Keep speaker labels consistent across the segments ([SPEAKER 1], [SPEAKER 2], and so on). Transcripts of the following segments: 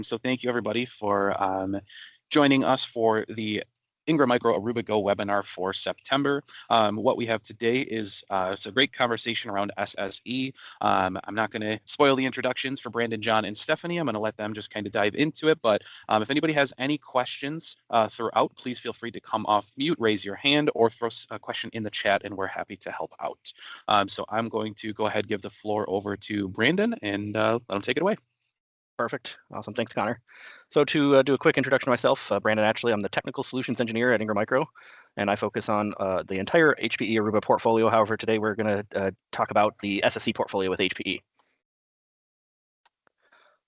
[SPEAKER 1] So thank you everybody for joining us for the Ingram Micro Aruba Go webinar for September. What we have today is it's a great conversation around SSE. I'm not going to spoil the introductions for Brandon, John, and Stephanie. I'm going to let them just kind of dive into it. But if anybody has any questions throughout, please feel free to come off mute, raise your hand, or throw a question in the chat, and we're happy to help out. So I'm going to go ahead and give the floor over to Brandon and let him take it away.
[SPEAKER 2] Perfect. Awesome. Thanks, Connor. So to do a quick introduction to myself, Brandon Atchley, I'm the Technical Solutions Engineer at Ingram Micro, and I focus on the entire HPE Aruba portfolio. However, today we're going to talk about the SSE portfolio with HPE.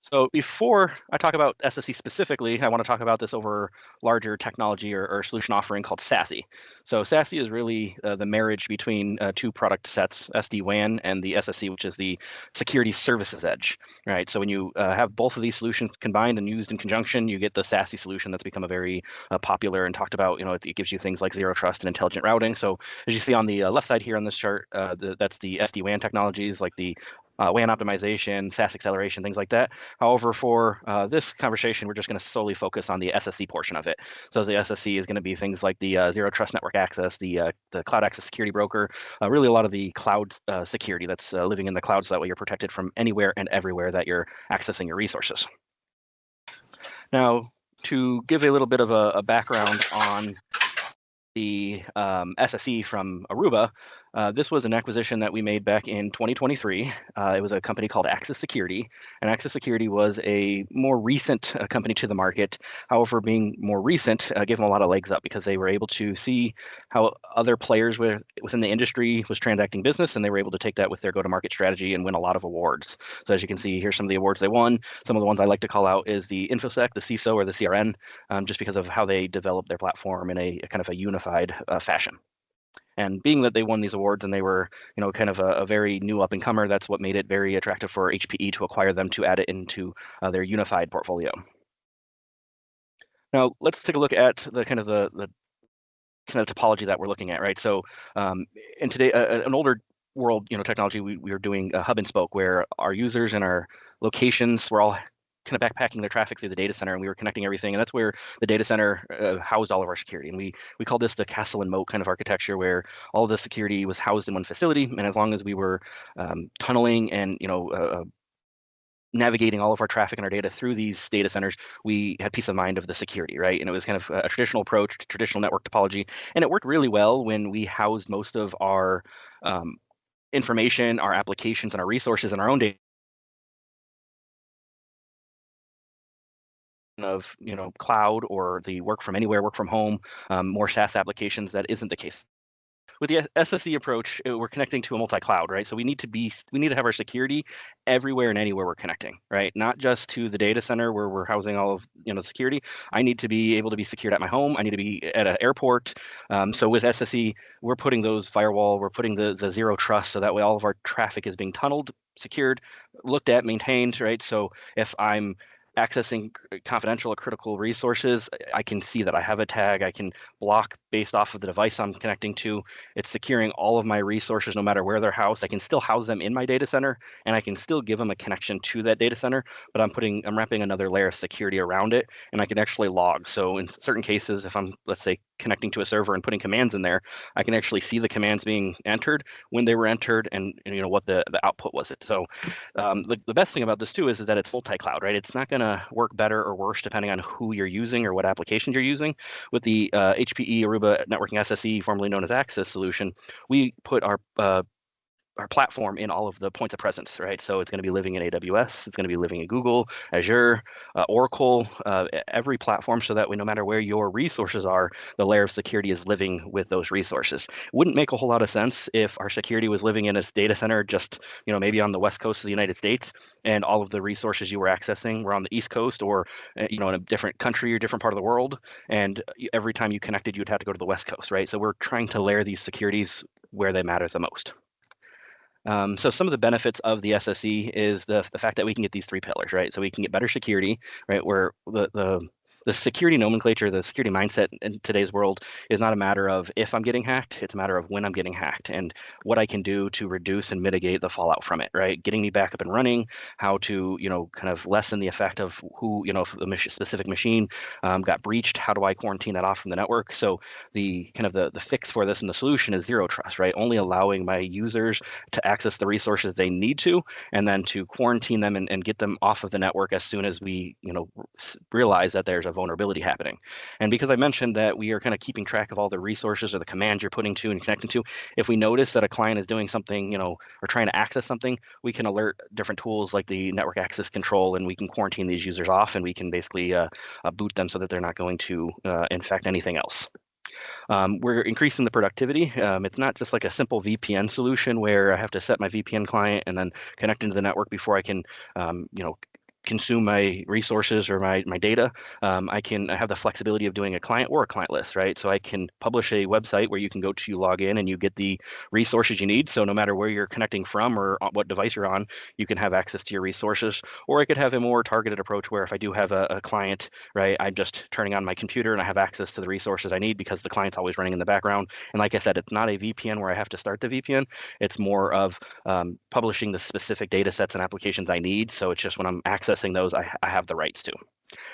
[SPEAKER 2] So before I talk about SSE specifically, I want to talk about this over larger technology or solution offering called SASE. So SASE is really the marriage between two product sets, SD-WAN and the SSE, which is the Security Services Edge, right? So when you have both of these solutions combined and used in conjunction, you get the SASE solution that's become a very popular and talked about. You know, it gives you things like zero trust and intelligent routing. So as you see on the left side here on this chart, that's the SD-WAN technologies like the WAN optimization, SaaS acceleration, things like that. However, for this conversation, we're just going to solely focus on the SSE portion of it. So the SSE is going to be things like the zero trust network access, the cloud access security broker, really a lot of the cloud security that's living in the cloud, so that way you're protected from anywhere and everywhere that you're accessing your resources. Now, to give a little bit of a background on the SSE from Aruba, this was an acquisition that we made back in 2023. It was a company called Axis Security, and Axis Security was a more recent company to the market. However, being more recent gave them a lot of legs up because they were able to see how other players within the industry was transacting business, and they were able to take that with their go-to-market strategy and win a lot of awards. So as you can see, here's some of the awards they won. Some of the ones I like to call out is the InfoSec, the CISO, or the CRN, just because of how they developed their platform in a kind of a unified fashion. And being that they won these awards and they were, you know, kind of a very new up-and-comer, that's what made it very attractive for HPE to acquire them to add it into their unified portfolio. Now, let's take a look at the kind of the kind of topology that we're looking at, right? So, in today, an older world, you know, technology, we were doing a hub and spoke where our users and our locations were all kind of backpacking their traffic through the data center, and we were connecting everything. And that's where the data center housed all of our security. And we call this the castle and moat kind of architecture, where all of the security was housed in one facility. And as long as we were tunneling and, you know, navigating all of our traffic and our data through these data centers, we had peace of mind of the security, right? And it was kind of a traditional approach, traditional network topology. And it worked really well when we housed most of our information, our applications, and our resources in our own data of, you know, cloud or the work from anywhere, work from home, more SaaS applications. That isn't the case. With the SSE approach, we're connecting to a multi-cloud, right? So we need to have our security everywhere and anywhere we're connecting, right? Not just to the data center where we're housing all of, you know, security. I need to be able to be secured at my home. I need to be at an airport. So with SSE, we're putting those firewall, we're putting the zero trust, so that way all of our traffic is being tunneled, secured, looked at, maintained, right? So if I'm accessing confidential or critical resources, I can see that I have a tag. I can block based off of the device I'm connecting to. It's securing all of my resources no matter where they're housed. I can still house them in my data center, and I can still give them a connection to that data center, but I'm wrapping another layer of security around it, and I can actually log. So in certain cases, if I'm, let's say, connecting to a server and putting commands in there, I can actually see the commands being entered, when they were entered, and you know what the output was. So the best thing about this too is that it's multi-cloud, right? It's not going to work better or worse depending on who you're using or what applications you're using. With the HPE Aruba Networking SSE, formerly known as Axis solution, we put our platform in all of the points of presence, right? So it's going to be living in AWS, it's going to be living in Google, Azure, Oracle, every platform, so that way no matter where your resources are, the layer of security is living with those resources. It wouldn't make a whole lot of sense if our security was living in a data center just, you know, maybe on the West Coast of the United States, and all of the resources you were accessing were on the East Coast or, you know, in a different country or different part of the world, and every time you connected, you'd have to go to the West Coast, right? So we're trying to layer these securities where they matter the most. So some of the benefits of the SSE is the fact that we can get these three pillars, right? So we can get better security, right? Where the the security nomenclature, the security mindset in today's world is not a matter of if I'm getting hacked, it's a matter of when I'm getting hacked and what I can do to reduce and mitigate the fallout from it, right? Getting me back up and running, how to, kind of lessen the effect of who, if the specific machine got breached, how do I quarantine that off from the network? So the kind of the fix for this and the solution is zero trust, right? Only allowing my users to access the resources they need to, and then to quarantine them and get them off of the network as soon as we, realize that there's a vulnerability happening. And because I mentioned that we are kind of keeping track of all the resources or the commands you're putting to and connecting to, if we notice that a client is doing something, or trying to access something, we can alert different tools like the network access control, and we can quarantine these users off, and we can basically boot them so that they're not going to infect anything else. We're increasing the productivity. It's not just like a simple VPN solution where I have to set my VPN client and then connect into the network before I can, consume my resources or my data. I have the flexibility of doing a client or a client list, right? So I can publish a website where you can go to log in and you get the resources you need. So no matter where you're connecting from or what device you're on, you can have access to your resources. Or I could have a more targeted approach where if I do have a client, right, I'm just turning on my computer and I have access to the resources I need because the client's always running in the background. And like I said, it's not a VPN where I have to start the VPN. It's more of publishing the specific data sets and applications I need. So it's just when I'm accessing those, I have the rights to.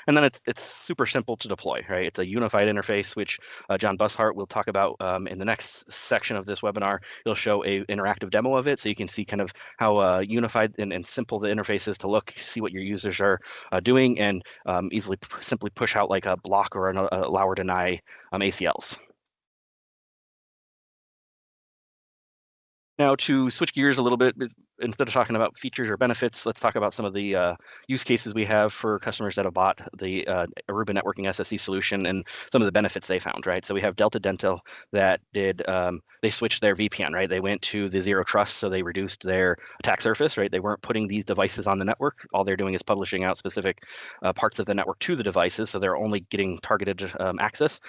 [SPEAKER 2] And then it's super simple to deploy, right? It's a unified interface, which Jon Busshart will talk about in the next section of this webinar. He'll show a interactive demo of it so you can see kind of how unified and simple the interface is to look, see what your users are doing, and simply push out like a block or an allow or deny ACLs. Now, to switch gears a little bit, instead of talking about features or benefits, let's talk about some of the use cases we have for customers that have bought the Aruba networking SSE solution and some of the benefits they found, right? So we have Delta Dental that they switched their VPN, right? They went to the zero trust, so they reduced their attack surface, right? They weren't putting these devices on the network. All they're doing is publishing out specific parts of the network to the devices, so they're only getting targeted access.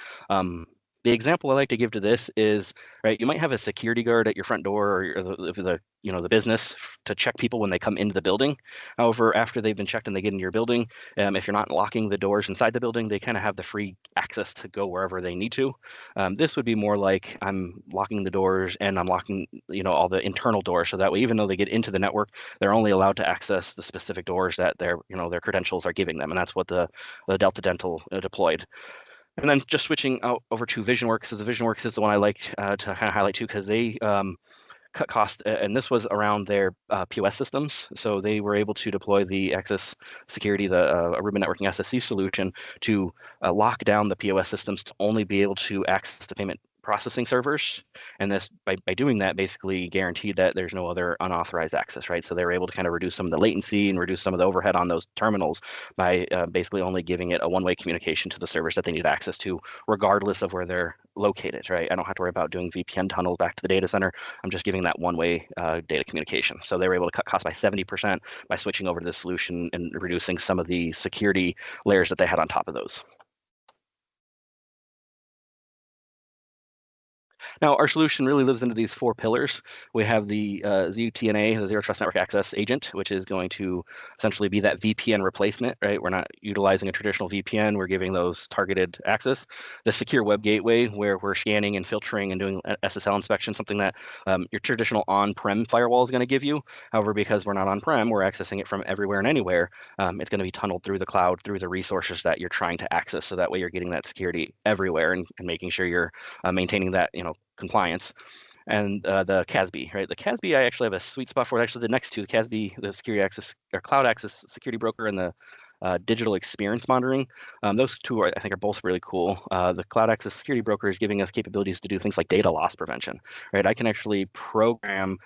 [SPEAKER 2] The example I like to give to this is, right, you might have a security guard at your front door or the business to check people when they come into the building. However, after they've been checked and they get into your building, if you're not locking the doors inside the building, they kind of have the free access to go wherever they need to. This would be more like I'm locking the doors and I'm locking, all the internal doors. So that way, even though they get into the network, they're only allowed to access the specific doors that their credentials are giving them. And that's what the Delta Dental deployed. And then just switching out over to VisionWorks, as the VisionWorks is the one I like to kind of highlight too, because they cut cost, and this was around their POS systems. So they were able to deploy the Access Security, the Aruba Networking SSE solution to lock down the POS systems to only be able to access the payment processing servers. And this, by doing that, basically guaranteed that there's no other unauthorized access, right? So they were able to kind of reduce some of the latency and reduce some of the overhead on those terminals by basically only giving it a one-way communication to the servers that they need access to, regardless of where they're located, right? I don't have to worry about doing VPN tunnels back to the data center. I'm just giving that one-way data communication. So they were able to cut costs by 70% by switching over to this solution and reducing some of the security layers that they had on top of those. Now, our solution really lives into these four pillars. We have the ZTNA, the Zero Trust Network Access Agent, which is going to essentially be that VPN replacement, right? We're not utilizing a traditional VPN. We're giving those targeted access. The Secure Web Gateway, where we're scanning and filtering and doing SSL inspection, something that your traditional on-prem firewall is going to give you. However, because we're not on-prem, we're accessing it from everywhere and anywhere. It's going to be tunneled through the cloud, through the resources that you're trying to access. So that way you're getting that security everywhere and making sure you're maintaining that, compliance. And the CASB, right? The CASB, I actually have a sweet spot for it. Actually, the next two, the CASB, the security access or cloud access security broker, and the digital experience monitoring. Those two I think are both really cool. The cloud access security broker is giving us capabilities to do things like data loss prevention, right? I can actually program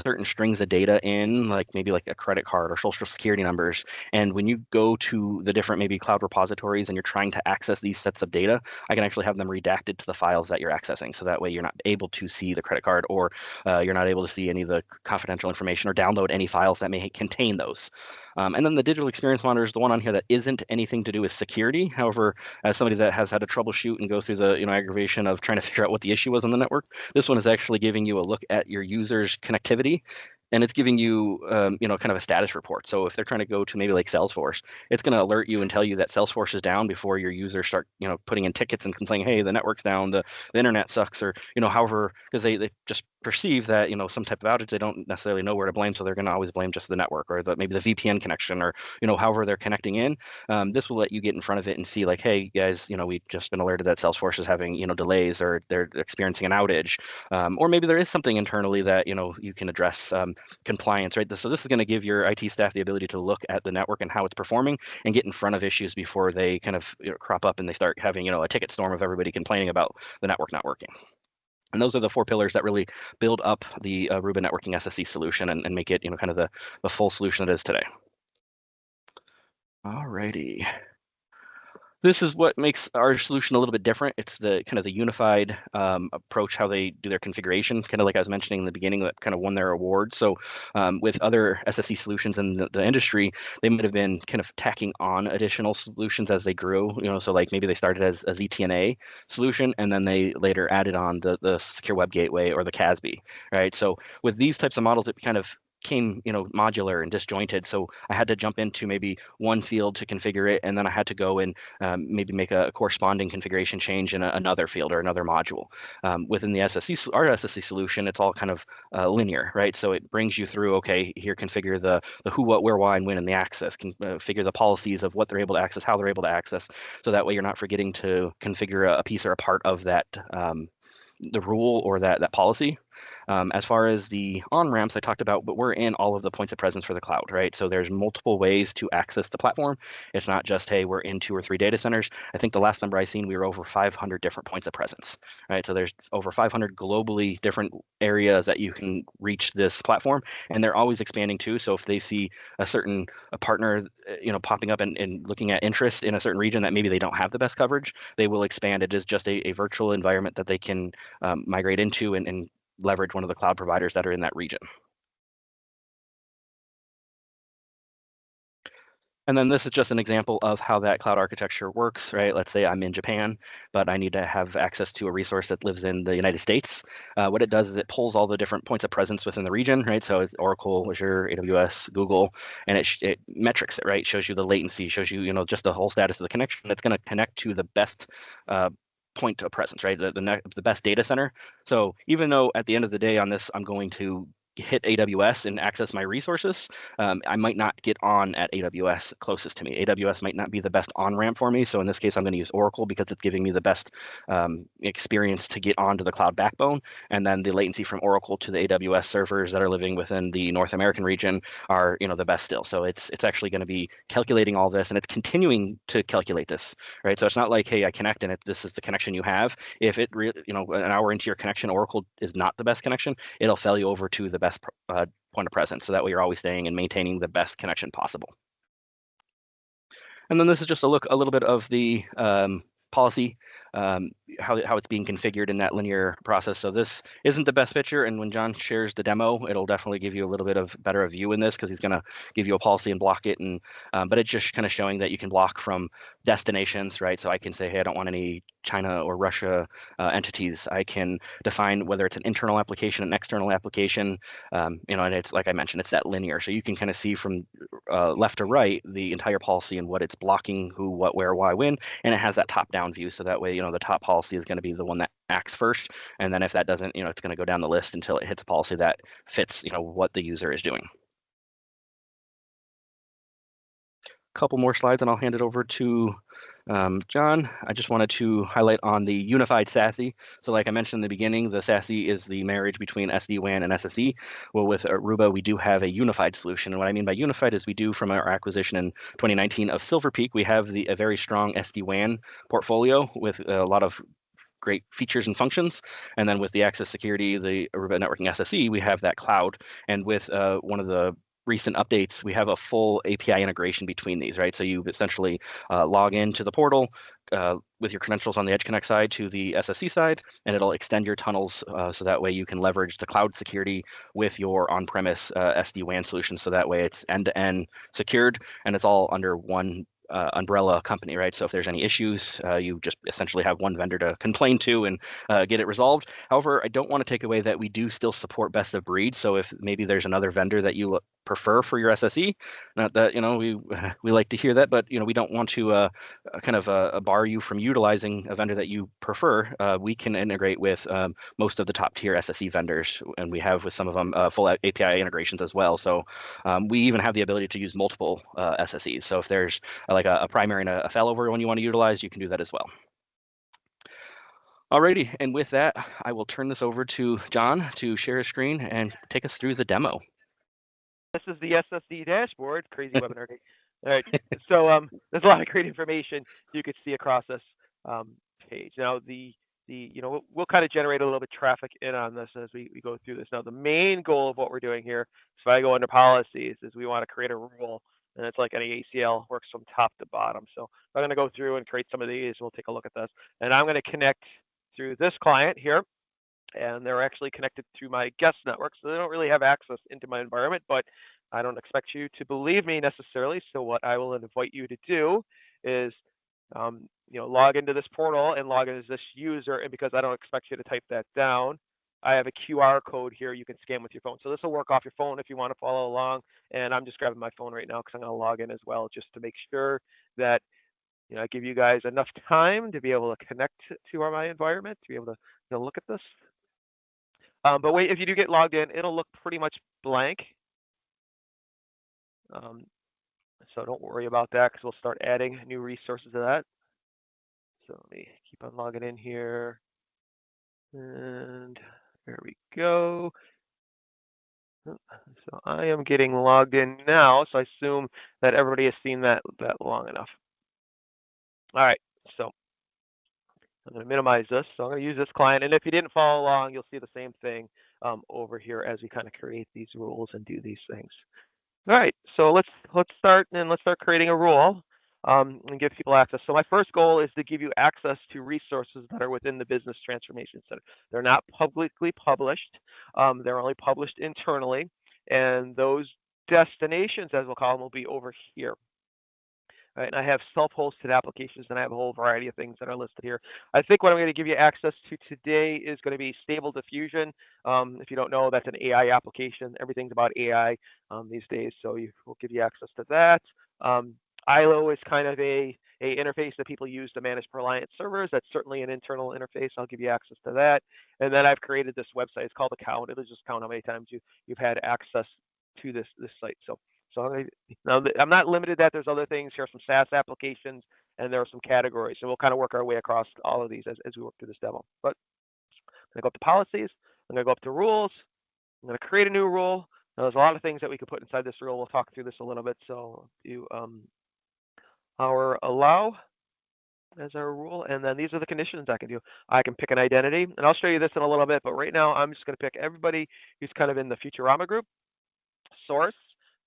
[SPEAKER 2] certain strings of data in, like maybe like a credit card or social security numbers. And when you go to the different maybe cloud repositories and you're trying to access these sets of data, I can actually have them redacted to the files that you're accessing. So that way you're not able to see the credit card, or you're not able to see any of the confidential information or download any files that may contain those. And then the digital experience monitor is the one on here that isn't anything to do with security. However, as somebody that has had to troubleshoot and go through the aggravation of trying to figure out what the issue was on the network, this one is actually giving you a look at your user's connectivity and it's giving you, kind of a status report. So if they're trying to go to maybe like Salesforce, it's going to alert you and tell you that Salesforce is down before your users start, putting in tickets and complaining, hey, the network's down, the internet sucks, or, however, because they just perceive that, some type of outage, they don't necessarily know where to blame. So they're going to always blame just the network or maybe the VPN connection or, however they're connecting in. This will let you get in front of it and see like, hey, guys, we've just been alerted that Salesforce is having, delays or they're experiencing an outage. Or maybe there is something internally that, you can address compliance, right? So this is going to give your IT staff the ability to look at the network and how it's performing and get in front of issues before they kind of crop up and they start having, a ticket storm of everybody complaining about the network not working. And those are the 4 pillars that really build up the Aruba networking SSE solution and make it, kind of the full solution it is today. All righty. This is what makes our solution a little bit different. It's the kind of the unified approach, how they do their configuration, kind of like I was mentioning in the beginning, that kind of won their award. So with other SSE solutions in the industry, they might have been kind of tacking on additional solutions as they grew. So like maybe they started as a ZTNA solution, and then they later added on the secure web gateway or the CASB, right? So with these types of models, it kind of came modular and disjointed, so I had to jump into maybe one field to configure it, and then I had to go and maybe make a corresponding configuration change in another field or another module. Within the our SSE solution, it's all kind of linear, right? So it brings you through, okay, here configure the who, what, where, why, and when in the access, figure the policies of what they're able to access, how they're able to access, so that way you're not forgetting to configure a piece or a part of that the rule or that policy. As far as the on-ramps I talked about, but we're in all of the points of presence for the cloud, right? So there's multiple ways to access the platform. It's not just, hey, we're in 2 or 3 data centers. I think the last number I seen, we were over 500 different points of presence, right? So there's over 500 globally different areas that you can reach this platform, and they're always expanding too. So if they see a partner, popping up and looking at interest in a certain region that maybe they don't have the best coverage, they will expand. It is just a virtual environment that they can migrate into and leverage one of the cloud providers that are in that region. And then this is just an example of how that cloud architecture works, right? Let's say I'm in Japan, but I need to have access to a resource that lives in the United States. What it does is it pulls all the different points of presence within the region, right? So it's Oracle, Azure, AWS, Google, and it metrics it, right? Shows you the latency, shows you, just the whole status of the connection. It's going to connect to the best point of presence, right? The best data center. So even though at the end of the day on this, I'm going to hit AWS and access my resources, I might not get on at AWS closest to me. AWS might not be the best on-ramp for me. So in this case, I'm going to use Oracle because it's giving me the best experience to get onto the cloud backbone. And then the latency from Oracle to the AWS servers that are living within the North American region are, the best still. So it's actually going to be calculating all this, and it's continuing to calculate this, right? So it's not like, hey, I connect and this is the connection you have. If it, an hour into your connection, Oracle is not the best connection, it'll fail you over to the best point of presence. So that way you're always staying and maintaining the best connection possible. And then this is just a little bit of the policy, how it's being configured in that linear process. So this isn't the best picture, and when Jon shares the demo, it'll definitely give you a little bit of better view in this because he's going to give you a policy and block it. And but it's just kind of showing that you can block from destinations, right? So I can say, hey, I don't want any China or Russia entities. I can define whether it's an internal application, an external application, and it's like I mentioned, it's that linear. So you can kind of see from left to right the entire policy and what it's blocking, who, what, where, why, when, and it has that top-down view. So that way, the top policy is going to be the one that acts first, and then if that doesn't, it's going to go down the list until it hits a policy that fits, what the user is doing. Couple more slides and I'll hand it over to Jon. I just wanted to highlight on the unified SASE. So like I mentioned in the beginning, the SASE is the marriage between SD-WAN and SSE. Well, with Aruba, we do have a unified solution. And what I mean by unified is we do, from our acquisition in 2019 of Silver Peak, we have a very strong SD-WAN portfolio with a lot of great features and functions. And then with the access security, the Aruba networking SSE, we have that cloud. And with one of the recent updates, we have a full API integration between these, right? So you essentially log into the portal with your credentials on the Edge Connect side to the SSE side, and it'll extend your tunnels so that way you can leverage the cloud security with your on-premise SD-WAN solution. So that way it's end-to-end secured, and it's all under one umbrella company, right? So if there's any issues, you just essentially have one vendor to complain to and get it resolved. However, I don't want to take away that we do still support best of breed. So if maybe there's another vendor that you prefer for your SSE, not that we like to hear that, but we don't want to kind of bar you from utilizing a vendor that you prefer. We can integrate with most of the top tier SSE vendors, and we have with some of them full API integrations as well. So we even have the ability to use multiple SSEs. So if there's like a primary and a failover one you want to utilize, you can do that as well. Alrighty, and with that, I will turn this over to Jon to share his screen and take us through the demo.
[SPEAKER 3] This is the SSE dashboard, crazy webinar day. All right, so there's a lot of great information you could see across this page. Now we'll kind of generate a little bit of traffic in on this as we go through this. Now the main goal of what we're doing here, so if I go under policies, is we want to create a rule, and it's like any ACL, works from top to bottom. So I'm going to go through and create some of these. We'll take a look at this, and I'm going to connect through this client here, and they're actually connected through my guest network, so they don't really have access into my environment, but I don't expect you to believe me necessarily. So what I will invite you to do is log into this portal and log in as this user. And because I don't expect you to type that down, I have a QR code here you can scan with your phone. So this will work off your phone if you want to follow along. And I'm just grabbing my phone right now because I'm going to log in as well, just to make sure that I give you guys enough time to be able to connect to my environment, to be able to look at this. But wait, if you do get logged in, it'll look pretty much blank. So don't worry about that, because we'll start adding new resources to that. So let me keep on logging in here. And there we go. So I am getting logged in now. So I assume that everybody has seen that long enough. All right, so I'm going to minimize this. So I'm going to use this client. And if you didn't follow along, you'll see the same thing over here as we kind of create these rules and do these things. All right, so let's start creating a rule and give people access. So my first goal is to give you access to resources that are within the Business Transformation Center. They're not publicly published. They're only published internally, and those destinations, as we'll call them, will be over here. All right, and I have self-hosted applications, and I have a whole variety of things that are listed here. I think what I'm going to give you access to today is going to be Stable Diffusion. If you don't know, that's an AI application. Everything's about AI these days, so we'll give you access to that. ILO is kind of a interface that people use to manage Reliant servers. That's certainly an internal interface. I'll give you access to that. And then I've created this website. It's called Account. It'll just count how many times you've had access to this site. So now I'm not limited that there's other things. Here are some SaaS applications, and there are some categories. So we'll kind of work our way across all of these as we work through this demo. But I'm going to go up to policies. I'm going to go up to rules. I'm going to create a new rule. Now, there's a lot of things that we could put inside this rule. We'll talk through this a little bit. So do our allow as our rule, and then these are the conditions I can do. I can pick an identity, and I'll show you this in a little bit. But right now, I'm just going to pick everybody who's kind of in the Futurama group. Source.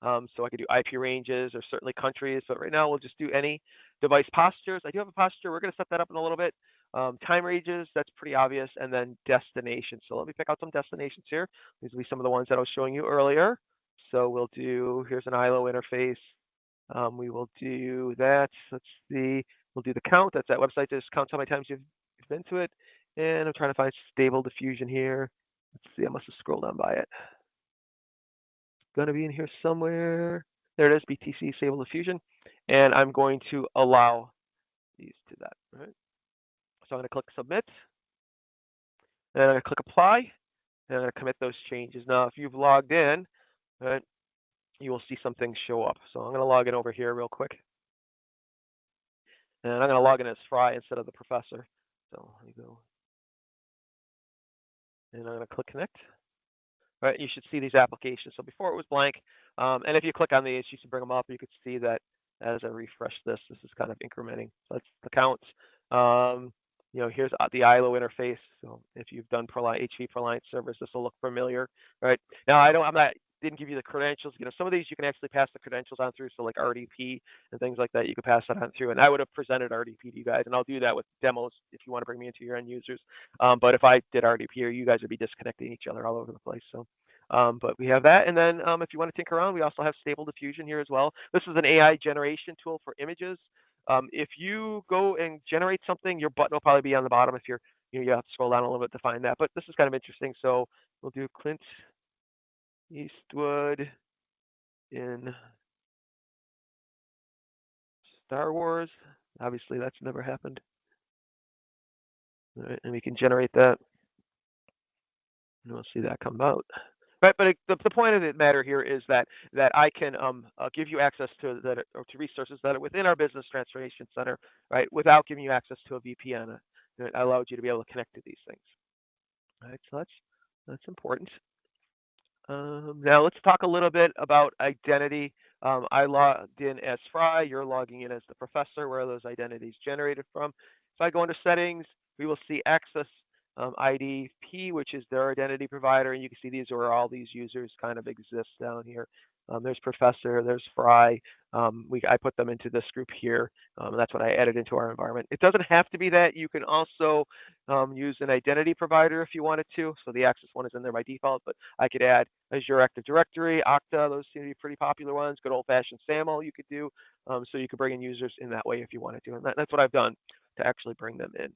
[SPEAKER 3] So I could do IP ranges or certainly countries, but right now we'll just do any device postures. I do have a posture. We're going to set that up in a little bit. Time ranges, that's pretty obvious. And then destinations. So let me pick out some destinations here. These will be some of the ones that I was showing you earlier. So we'll do, here's an ILO interface. We will do that. Let's see. We'll do the count. That's that website that just counts how many times you've been to it. And I'm trying to find Stable Diffusion here. Let's see. I must have scrolled down by it. Going to be in here somewhere. There it is, BTC Stable Diffusion. And I'm going to allow these to that. All right. So I'm going to click Submit. And I'm going to click Apply. And I'm going to commit those changes. Now, if you've logged in, right, you will see some things show up. So I'm going to log in over here real quick. And I'm going to log in as Fry instead of the professor. So let me go. And I'm going to click Connect. All right, you should see these applications. So before it was blank, and if you click on these, you should bring them up. You could see that as I refresh this is kind of incrementing. So that's the counts. Here's the ILO interface. So if you've done HPE Reliant servers, this will look familiar, right? Now didn't give you the credentials. Some of these you can actually pass the credentials on through. So like RDP and things like that, you could pass that on through. And I would have presented RDP to you guys, and I'll do that with demos if you want to bring me into your end users. But if I did RDP, you guys would be disconnecting each other all over the place. So But we have that. And then if you want to tinker around, we also have Stable Diffusion here as well. This is an AI generation tool for images. If you go and generate something, your button will probably be on the bottom if you have to scroll down a little bit to find that. But this is kind of interesting. So we'll do Clint Eastwood in Star Wars. Obviously, that's never happened. All right, and we can generate that. And we'll see that come out. Right, but the point of the matter here is that I can give you access to to resources that are within our business transformation center, right, without giving you access to a VPN. It allowed you to be able to connect to these things. All right, so that's important. Now let's talk a little bit about identity. I logged in as Fry. You're logging in as the professor. Where are those identities generated from? If I go into settings, we will see access ID P, which is their identity provider, and you can see these are where all these users kind of exist down here. There's Professor, there's Fry. I put them into this group here. That's what I added into our environment. It doesn't have to be that. You can also use an identity provider if you wanted to. So the Access one is in there by default, but I could add Azure Active Directory, Okta. Those seem to be pretty popular ones. Good old-fashioned SAML you could do. So you could bring in users in that way if you wanted to. And that's what I've done to actually bring them in.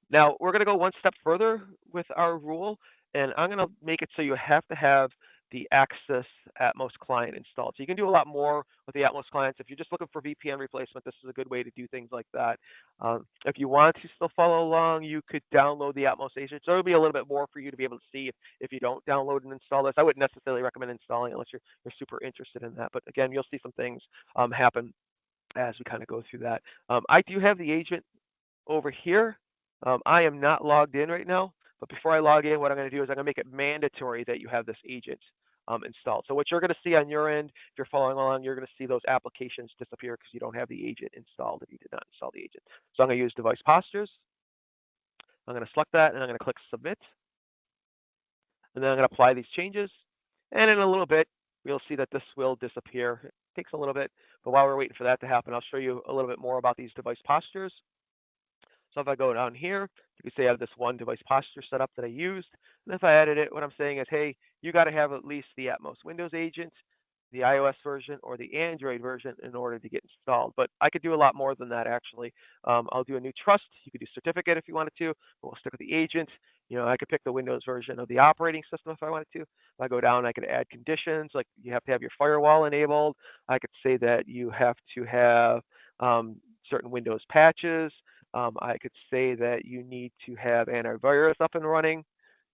[SPEAKER 3] Now, we're going to go one step further with our rule, and I'm going to make it so you have to have the Access Atmos client installed. So you can do a lot more with the Atmos clients. If you're just looking for VPN replacement, this is a good way to do things like that. If you want to still follow along, you could download the Atmos agent. So it'll be a little bit more for you to be able to see if you don't download and install this. I wouldn't necessarily recommend installing it unless you're super interested in that. But again, you'll see some things happen as we kind of go through that. I do have the agent over here. I am not logged in right now, but before I log in, what I'm going to do is I'm going to make it mandatory that you have this agent installed. So what you're going to see on your end, if you're following along, you're going to see those applications disappear because you don't have the agent installed if you did not install the agent. So I'm going to use device postures. I'm going to select that, and I'm going to click submit. And then I'm going to apply these changes. And in a little bit, we'll see that this will disappear. It takes a little bit, but while we're waiting for that to happen, I'll show you a little bit more about these device postures. So if I go down here, you can see I have this one device posture set up that I used. And if I added it, what I'm saying is, hey, you got to have at least the Atmos Windows agent, the iOS version, or the Android version in order to get installed. But I could do a lot more than that, actually. I'll do a new trust. You could do certificate if you wanted to, but we'll stick with the agent. I could pick the Windows version of the operating system if I wanted to. If I go down, I could add conditions, like you have to have your firewall enabled. I could say that you have to have certain Windows patches. I could say that you need to have antivirus up and running,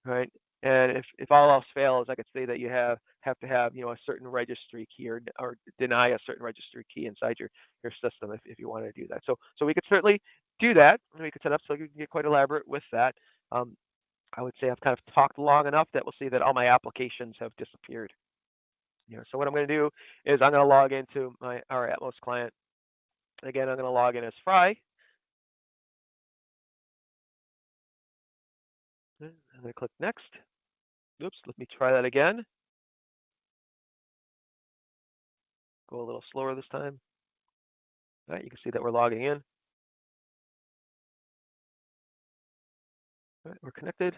[SPEAKER 3] right? And if all else fails, I could say that you have to have a certain registry key or deny a certain registry key inside your system if you want to do that. So we could certainly do that, and we could set up so you can get quite elaborate with that. I would say I've kind of talked long enough that we'll see that all my applications have disappeared. So what I'm going to do is I'm going to log into our Atmos client. Again, I'm going to log in as Fry. I'm going to click next. Oops, let me try that again. Go a little slower this time. All right, you can see that we're logging in. All right, we're connected.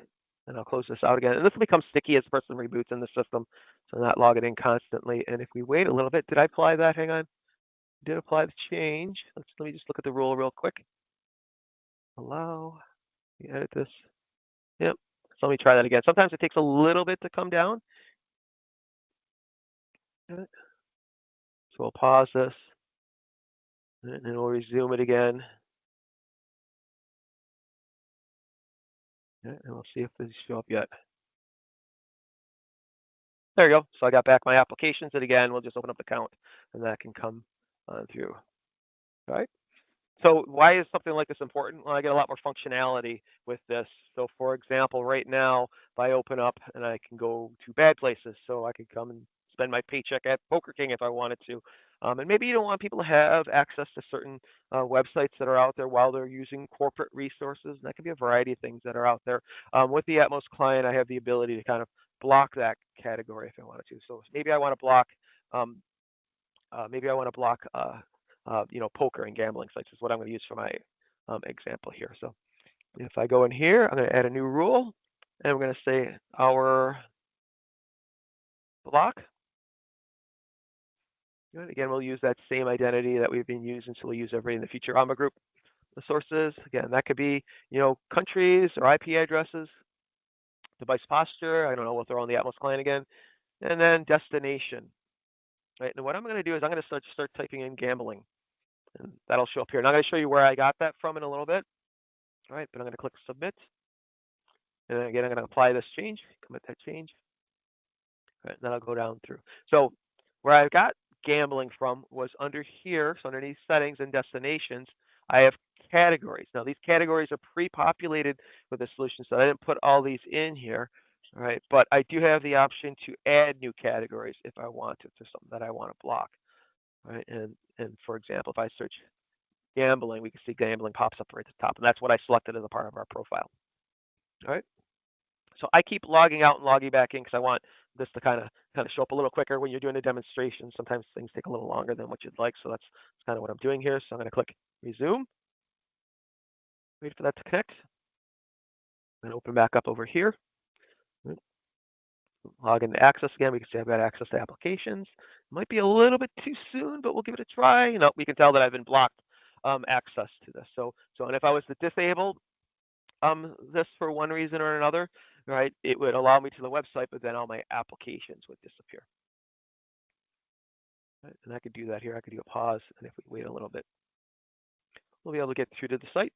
[SPEAKER 3] And I'll close this out again. And this will become sticky as the person reboots in the system, so not logging in constantly. And if we wait a little bit, did I apply that? Hang on. Did apply the change. Let me just look at the rule real quick. Allow. Let me edit this. Yep. So let me try that again. Sometimes it takes a little bit to come down. So we'll pause this, and then we'll resume it again. And we'll see if these show up yet. There you go. So I got back my applications, and again, we'll just open up the count, and that can come through. All right. So why is something like this important? Well, I get a lot more functionality with this. So for example, right now, if I open up and I can go to bad places, so I could come and spend my paycheck at Poker King if I wanted to. And maybe you don't want people to have access to certain websites that are out there while they're using corporate resources. And that can be a variety of things that are out there. With the Atmos client, I have the ability to kind of block that category if I wanted to. So maybe I want to block poker and gambling sites is what I'm going to use for my example here. So if I go in here, I'm going to add a new rule, and we're going to say our block. And again, we'll use that same identity that we've been using, so we'll use every in the future AMA group. The sources, again, that could be, countries or IP addresses, device posture. I don't know what they're on the Atmos client again, and then destination. Right. And what I'm going to do is I'm going to start typing in gambling, and that'll show up here. And I'm going to show you where I got that from in a little bit. All right, but I'm going to click submit, and then again I'm going to apply this change, commit that change. All right, and then I'll go down through. So where I got gambling from was under here. So underneath settings and destinations, I have categories. Now these categories are pre-populated with the solution, so I didn't put all these in here. All right, but I do have the option to add new categories if I want to something that I want to block. All right, and for example, if I search gambling, we can see gambling pops up right at the top, and that's what I selected as a part of our profile. All right. So I keep logging out and logging back in because I want this to kind of show up a little quicker when you're doing a demonstration. Sometimes things take a little longer than what you'd like, so that's kind of what I'm doing here. So I'm going to click resume, wait for that to connect, and open back up over here. Log into Access again. We can see I've got access to applications. Might be a little bit too soon, but we'll give it a try. We can tell that I've been blocked access to this. And if I was to disable this for one reason or another, right, it would allow me to the website, but then all my applications would disappear. Right, and I could do that here. I could do a pause, and if we wait a little bit, we'll be able to get through to the site,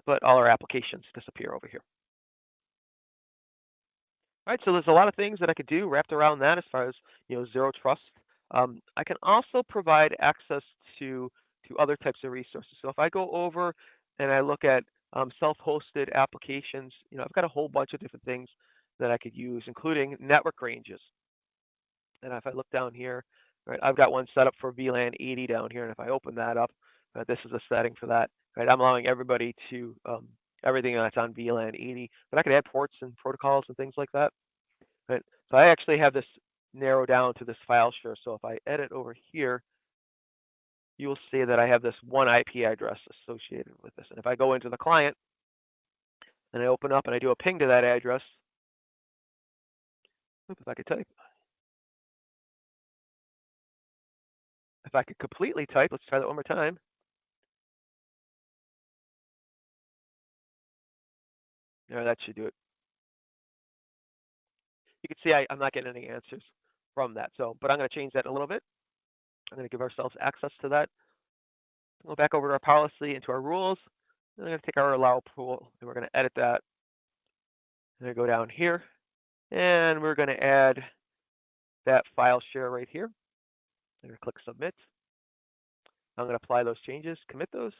[SPEAKER 3] but all our applications disappear over here. All right, so there's a lot of things that I could do wrapped around that as far as zero trust. I can also provide access to other types of resources. So if I go over and I look at self-hosted applications, I've got a whole bunch of different things that I could use, including network ranges. And if I look down here, right, I've got one set up for VLAN 80 down here, and if I open that up, this is a setting for that. Right, I'm allowing everybody to everything that's on VLAN 80, but I can add ports and protocols and things like that. Right, so I actually have this narrowed down to this file share. So if I edit over here, you will see that I have this one IP address associated with this. And if I go into the client and I open up and I do a ping to that address, if I could type. If I could completely type, let's try that one more time. Yeah, that should do it. You can see I'm not getting any answers from that. But I'm going to change that a little bit. I'm going to give ourselves access to that. Go back over to our policy into our rules. I'm going to take our allow pool and we're going to edit that. I'm going to go down here and we're going to add that file share right here. I'm going to click submit. I'm going to apply those changes, commit those.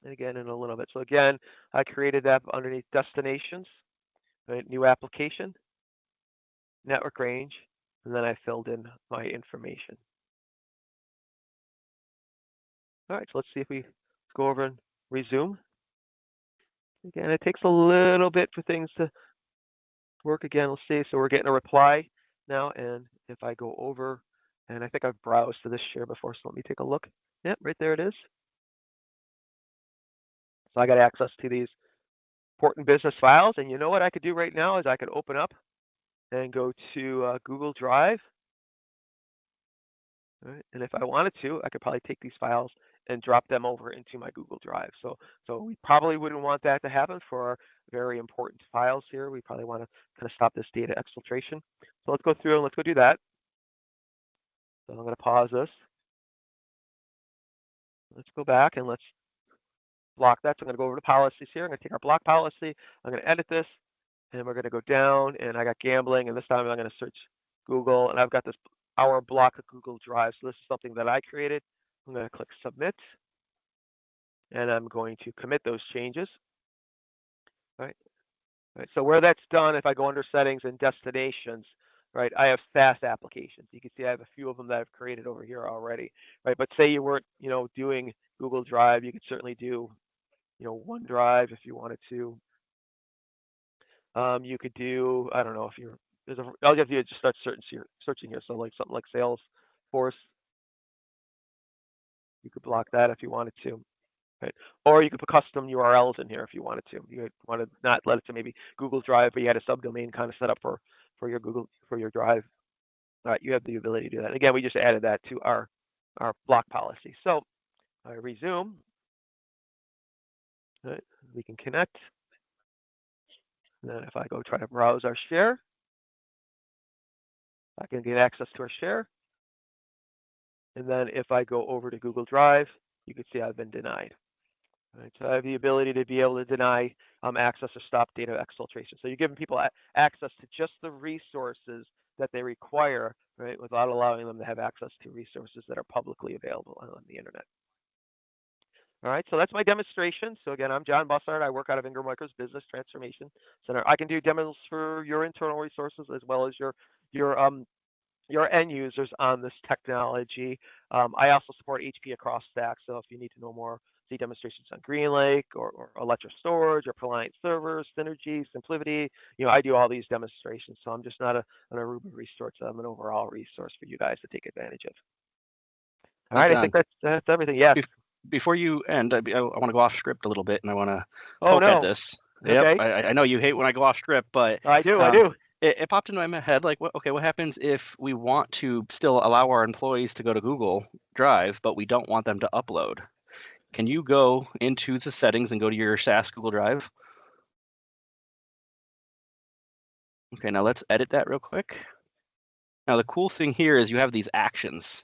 [SPEAKER 3] And again, in a little bit. So again, I created that underneath destinations, right? New application, network range, and then I filled in my information. All right, so let's see if we go over and resume. Again, it takes a little bit for things to work again. Let's see. So we're getting a reply now. And if I go over, and I think I've browsed to this share before, so let me take a look. Yep, right there it is. So I got access to these important business files. And you know what I could do right now is I could open up and go to Google Drive. Right. And if I wanted to, I could probably take these files and drop them over into my Google Drive. So we probably wouldn't want that to happen for our very important files here. We probably want to kind of stop this data exfiltration. So let's go through and let's go do that. So I'm going to pause this. Let's go back and let's block that. So I'm going to go over to policies here. I'm going to take our block policy. I'm going to edit this, and we're going to go down, and I got gambling, and this time I'm going to search Google, and I've got this our block of Google Drive. So this is something that I created. I'm going to click submit, and I'm going to commit those changes. Right. So where that's done, if I go under settings and destinations, right, I have SaaS applications. You can see I have a few of them that I've created over here already. Right, but say you weren't, doing Google Drive, you could certainly do, OneDrive if you wanted to. You could do, I don't know if you're. I'll give you just start searching here. So like something like Salesforce, you could block that if you wanted to, right? Or you could put custom URLs in here if you wanted to. You want to not let it to maybe Google Drive, but you had a subdomain kind of set up for your Drive. All right, you have the ability to do that. Again, we just added that to our block policy. So I resume. All right, we can connect. And then if I go try to browse our share, I can get access to our share. And then if I go over to Google Drive, you can see I've been denied. All right, so I have the ability to be able to deny access or stop data exfiltration. So you're giving people access to just the resources that they require, right, without allowing them to have access to resources that are publicly available on the internet. All right, so that's my demonstration. So again, I'm Jon Busshart. I work out of Ingram Micro's Business Transformation Center. I can do demos for your internal resources as well as your end users on this technology. I also support HPE across stack. So if you need to know more, see demonstrations on GreenLake or Electra Storage or Proliant servers, Synergy, Simplicity. I do all these demonstrations. So I'm just not an Aruba resource. I'm an overall resource for you guys to take advantage of. All right, I think that's everything. Yes.
[SPEAKER 2] Before you end, I want to go off script a little bit, and I want to
[SPEAKER 3] poke
[SPEAKER 2] at this.
[SPEAKER 3] Okay.
[SPEAKER 2] Yep, I know you hate when I go off script, but
[SPEAKER 3] I do.
[SPEAKER 2] It popped into my head, like, what happens if we want to still allow our employees to go to Google Drive, but we don't want them to upload? Can you go into the settings and go to your SaaS Google Drive? Okay, now let's edit that real quick. Now the cool thing here is you have these actions,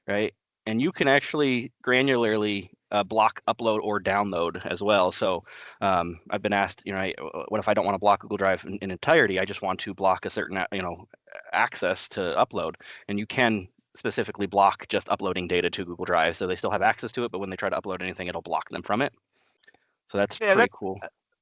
[SPEAKER 2] right? And you can actually granularly block upload or download as well. So I've been asked, what if I don't want to block Google Drive in entirety? I just want to block a certain, access to upload. And you can specifically block just uploading data to Google Drive. So they still have access to it, but when they try to upload anything, it'll block them from it. So that's pretty cool.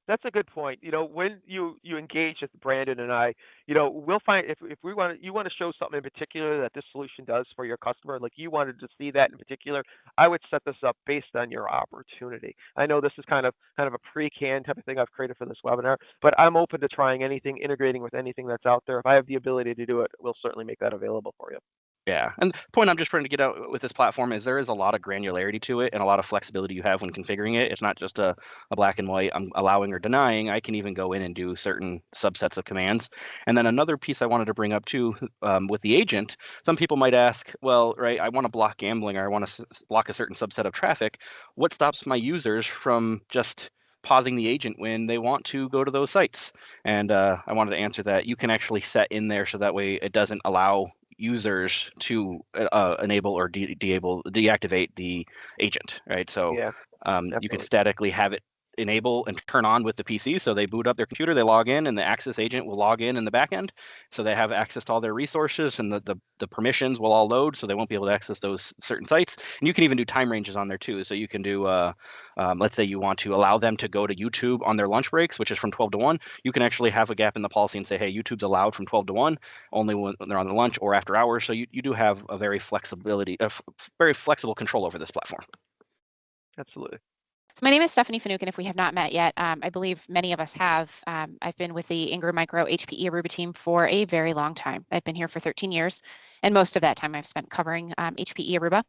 [SPEAKER 3] That's a good point. When you engage with Brandon and I, we'll find if you want to show something in particular that this solution does for your customer, like you wanted to see that in particular, I would set this up based on your opportunity. I know this is kind of a pre-canned type of thing I've created for this webinar, but I'm open to trying anything, integrating with anything that's out there. If I have the ability to do it, we'll certainly make that available for you.
[SPEAKER 2] Yeah, and the point I'm just trying to get out with this platform is there is a lot of granularity to it and a lot of flexibility you have when configuring it. It's not just a black and white, I'm allowing or denying. I can even go in and do certain subsets of commands. And then another piece I wanted to bring up too, with the agent, some people might ask, well, right, I want to block gambling or I want to block a certain subset of traffic. What stops my users from just pausing the agent when they want to go to those sites? And I wanted to answer that. You can actually set in there so that way it doesn't allow users to enable or deactivate the agent, right? So you can statically have it enable and turn on with the PC. So they boot up their computer, they log in, and the access agent will log in the back end. So they have access to all their resources, and the permissions will all load, so they won't be able to access those certain sites. And you can even do time ranges on there too. So you can do, let's say you want to allow them to go to YouTube on their lunch breaks, which is from 12 to 1. You can actually have a gap in the policy and say, hey, YouTube's allowed from 12 to 1, only when they're on the lunch or after hours. So you do have a very flexible control over this platform.
[SPEAKER 3] Absolutely.
[SPEAKER 4] So my name is Stephanie Finucane. If we have not met yet, I believe many of us have. I've been with the Ingram Micro HPE Aruba team for a very long time. I've been here for 13 years, and most of that time I've spent covering HPE Aruba.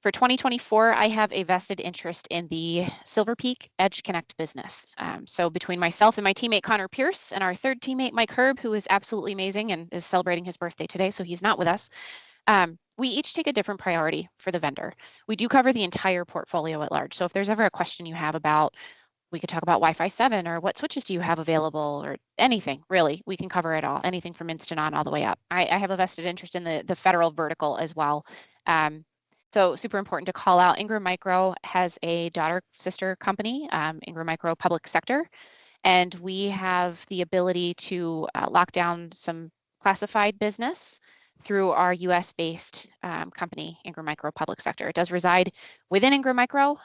[SPEAKER 4] For 2024, I have a vested interest in the Silver Peak Edge Connect business. So between myself and my teammate Connor Pierce and our third teammate Mike Herb, who is absolutely amazing and is celebrating his birthday today, so he's not with us. We each take a different priority for the vendor. We do cover the entire portfolio at large. So if there's ever a question you have about, we could talk about Wi-Fi 7 or what switches do you have available or anything, really, we can cover it all, anything from instant on all the way up. I have a vested interest in the federal vertical as well. So super important to call out, Ingram Micro has a daughter sister company, Ingram Micro Public Sector, and we have the ability to lock down some classified business through our US-based company, Ingram Micro Public Sector. It does reside within Ingram Micro,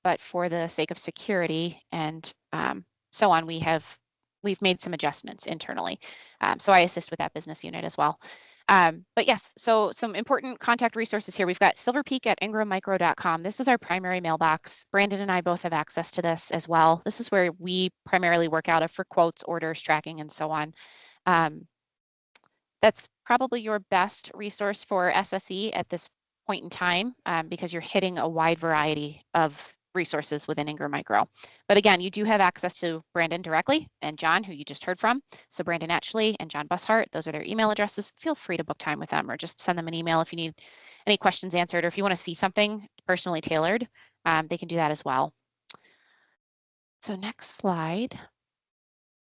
[SPEAKER 4] but for the sake of security and so on, we've made some adjustments internally. So I assist with that business unit as well. But yes, so some important contact resources here. We've got silverpeak@ingrammicro.com. This is our primary mailbox. Brandon and I both have access to this as well. This is where we primarily work out of for quotes, orders, tracking, and so on. That's probably your best resource for SSE at this point in time because you're hitting a wide variety of resources within Ingram Micro. But again, you do have access to Brandon directly and Jon, who you just heard from. So Brandon Atchley and Jon Busshart, those are their email addresses. Feel free to book time with them or just send them an email if you need any questions answered, or if you want to see something personally tailored, they can do that as well. So next slide.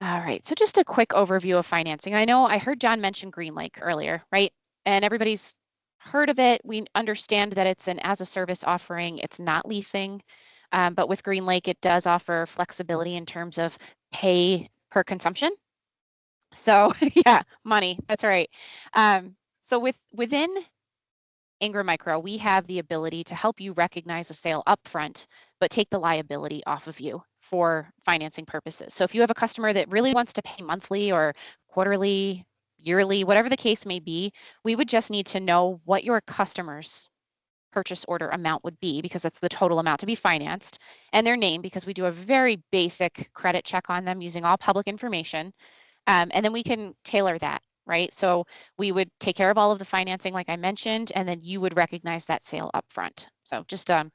[SPEAKER 4] All right, so just a quick overview of financing. I know I heard Jon mention GreenLake earlier, right? And everybody's heard of it. We understand that it's an as-a-service offering. It's not leasing, but with GreenLake, it does offer flexibility in terms of pay per consumption. So yeah, money, that's right. So within Ingram Micro, we have the ability to help you recognize a sale upfront, but take the liability off of you for financing purposes. So if you have a customer that really wants to pay monthly or quarterly, yearly, whatever the case may be, we would just need to know what your customer's purchase order amount would be, because that's the total amount to be financed, and their name, because we do a very basic credit check on them using all public information. And then we can tailor that, right? So we would take care of all of the financing, like I mentioned, and then you would recognize that sale up front. So just a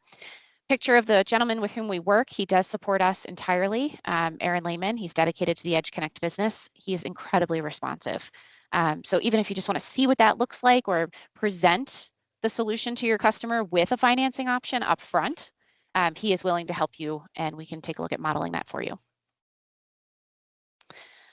[SPEAKER 4] picture of the gentleman with whom we work. He does support us entirely. Aaron Lehman, he's dedicated to the Edge Connect business. He is incredibly responsive. So even if you just want to see what that looks like or present the solution to your customer with a financing option up front, he is willing to help you, and we can take a look at modeling that for you.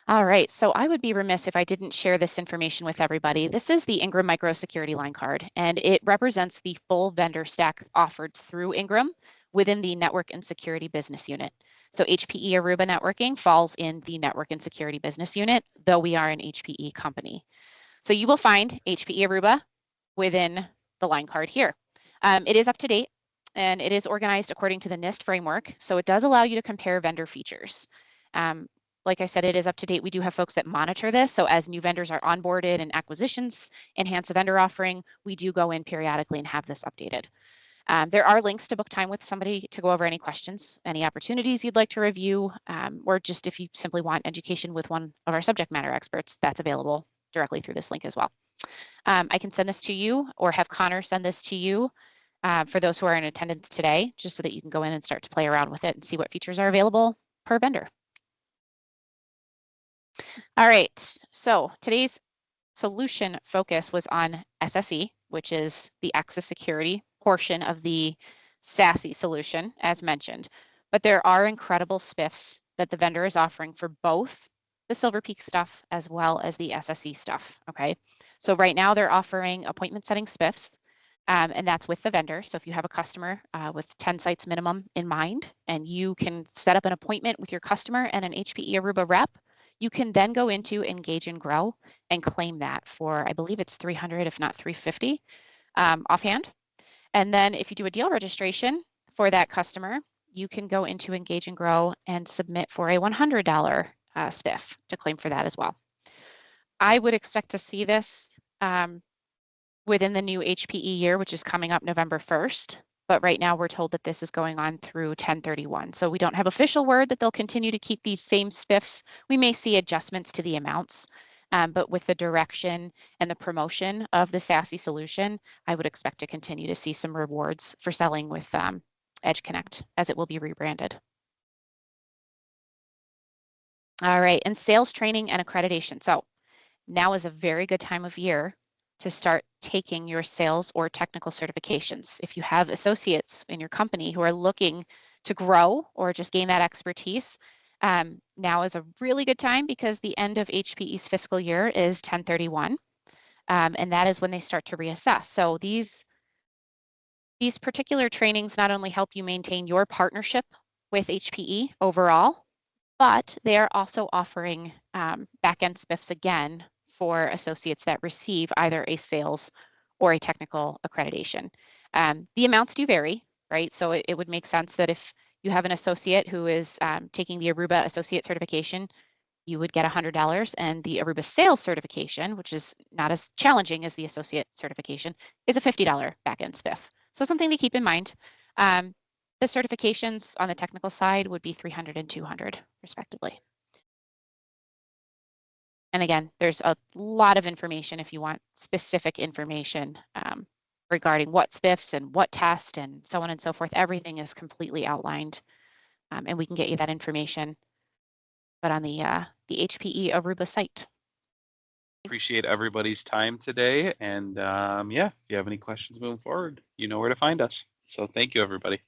[SPEAKER 4] All right, so I would be remiss if I didn't share this information with everybody. This is the Ingram Micro Security Line Card, and it represents the full vendor stack offered through Ingram within the Network and Security Business Unit. So HPE Aruba Networking falls in the Network and Security Business Unit, though we are an HPE company. So you will find HPE Aruba within the line card here. It is up to date, and it is organized according to the NIST framework, so it does allow you to compare vendor features. Like I said, it is up to date. We do have folks that monitor this. So as new vendors are onboarded and acquisitions enhance a vendor offering, we do go in periodically and have this updated. There are links to book time with somebody to go over any questions, any opportunities you'd like to review, or just if you simply want education with one of our subject matter experts, that's available directly through this link as well. I can send this to you or have Connor send this to you for those who are in attendance today, just so that you can go in and start to play around with it and see what features are available per vendor. All right, so today's solution focus was on SSE, which is the access security portion of the SASE solution, as mentioned. But there are incredible spiffs that the vendor is offering for both the Silver Peak stuff as well as the SSE stuff, okay? So right now they're offering appointment setting spiffs, and that's with the vendor. So if you have a customer with 10 sites minimum in mind, and you can set up an appointment with your customer and an HPE Aruba rep, you can then go into Engage and Grow and claim that for, I believe it's 300, if not 350 offhand. And then if you do a deal registration for that customer, you can go into Engage and Grow and submit for a $100 spiff to claim for that as well. I would expect to see this within the new HPE year, which is coming up November 1st. But right now we're told that this is going on through 1031. So we don't have official word that they'll continue to keep these same spiffs. We may see adjustments to the amounts, but with the direction and the promotion of the SASE solution, I would expect to continue to see some rewards for selling with Edge Connect as it will be rebranded. All right, and sales training and accreditation. So now is a very good time of year to start taking your sales or technical certifications. If you have associates in your company who are looking to grow or just gain that expertise, now is a really good time, because the end of HPE's fiscal year is 1031, and that is when they start to reassess. So these particular trainings not only help you maintain your partnership with HPE overall, but they are also offering back-end spiffs again for associates that receive either a sales or a technical accreditation. The amounts do vary, right? So it would make sense that if you have an associate who is taking the Aruba Associate Certification, you would get $100, and the Aruba Sales Certification, which is not as challenging as the Associate Certification, is a $50 back-end spiff. So something to keep in mind. The certifications on the technical side would be $300 and $200, respectively. And again, there's a lot of information if you want specific information regarding what spiffs and what test and so on and so forth. Everything is completely outlined, and we can get you that information, but on the HPE Aruba site.
[SPEAKER 1] Appreciate everybody's time today. And yeah, if you have any questions moving forward, you know where to find us. So thank you, everybody.